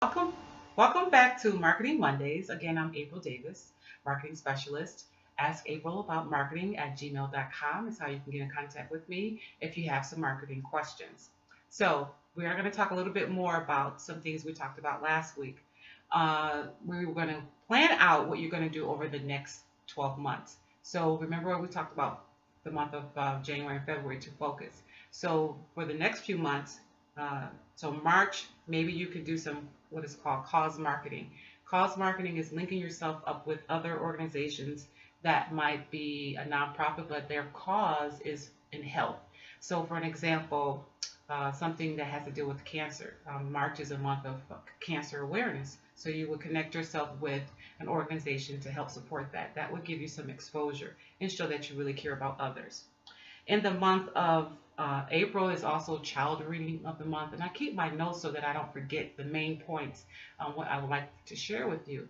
Welcome, welcome back to Marketing Mondays. Again, I'm April Davis, marketing specialist. Ask April about marketing at gmail.com is how you can get in contact with me if you have some marketing questions. So, we are going to talk a little bit more about some things we talked about last week. We were going to plan out what you're going to do over the next 12 months. So, remember we talked about the month of January and February to focus. So, for the next few months, uh, so March, maybe you could do some what is called cause marketing. Cause marketing is linking yourself up with other organizations that might be a nonprofit, but their cause is in health. So, for an example, something that has to do with cancer. March is a month of cancer awareness. So, you would connect yourself with an organization to help support that. That would give you some exposure and show that you really care about others. In the month of April is also child reading of the month, and I keep my notes so that I don't forget the main points on what I would like to share with you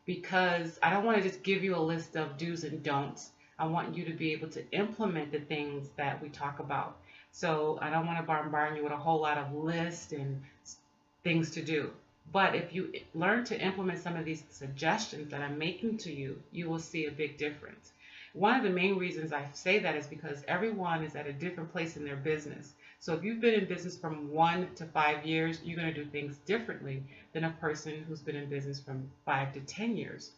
because I don't want to just give you a list of do's and don'ts. I want you to be able to implement the things that we talk about. So I don't want to bombard you with a whole lot of lists and things to do. But if you learn to implement some of these suggestions that I'm making to you, you will see a big difference. One of the main reasons I say that is because everyone is at a different place in their business. So if you've been in business from 1 to 5 years, you're going to do things differently than a person who's been in business from 5 to 10 years,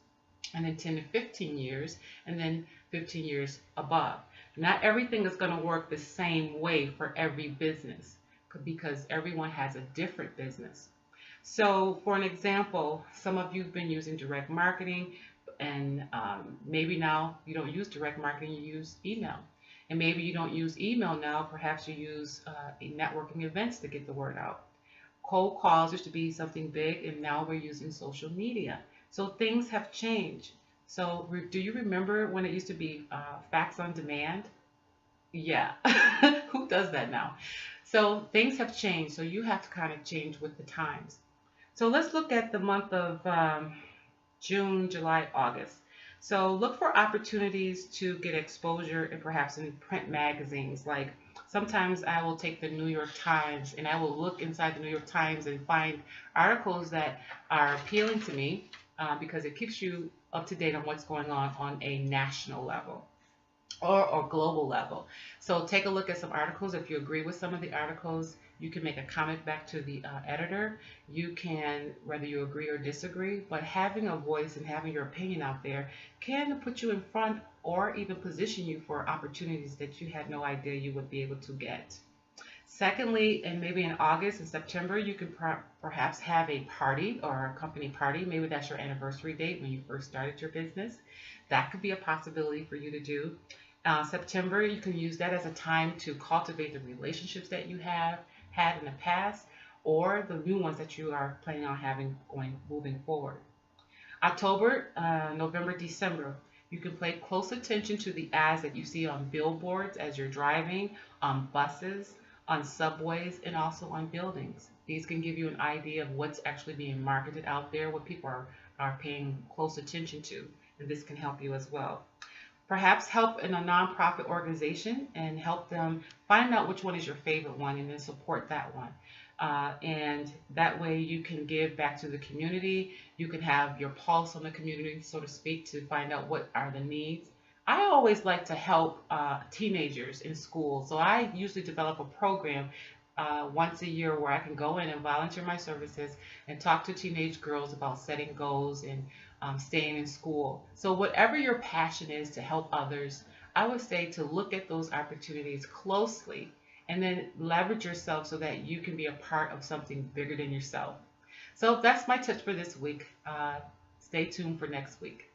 and then 10 to 15 years, and then 15 years above. Not everything is going to work the same way for every business because everyone has a different business. So, for an example, some of you have been using direct marketing, and maybe now you don't use direct marketing, you use email. And maybe you don't use email now, perhaps you use networking events to get the word out. Cold calls used to be something big, and now we're using social media. So things have changed. So, do you remember when it used to be fax on demand? Yeah. Who does that now? So things have changed. So you have to kind of change with the times. So let's look at the month of June, July, August. So look for opportunities to get exposure and perhaps in print magazines. Like sometimes I will take the New York Times and I will look inside the New York Times and find articles that are appealing to me because it keeps you up to date on what's going on a national level or global level. So take a look at some articles. If you agree with some of the articles, you can make a comment back to the editor. You can, whether you agree or disagree, but having a voice and having your opinion out there can put you in front or even position you for opportunities that you had no idea you would be able to get. Secondly, and maybe in August and September, you can perhaps have a party or a company party. Maybe that's your anniversary date when you first started your business. That could be a possibility for you to do. September, you can use that as a time to cultivate the relationships that you have had in the past or the new ones that you are planning on having moving forward. October, November, December, you can pay close attention to the ads that you see on billboards as you're driving, on buses, on subways, and also on buildings. These can give you an idea of what's actually being marketed out there, what people are paying close attention to, and this can help you as well. Perhaps help in a nonprofit organization and help them find out which one is your favorite one and then support that one. And that way you can give back to the community. You can have your pulse on the community, so to speak, to find out what are the needs. I always like to help teenagers in school. So I usually develop a program once a year where I can go in and volunteer my services and talk to teenage girls about setting goals and staying in school. So whatever your passion is to help others, I would say to look at those opportunities closely and then leverage yourself so that you can be a part of something bigger than yourself. So that's my tips for this week. Stay tuned for next week.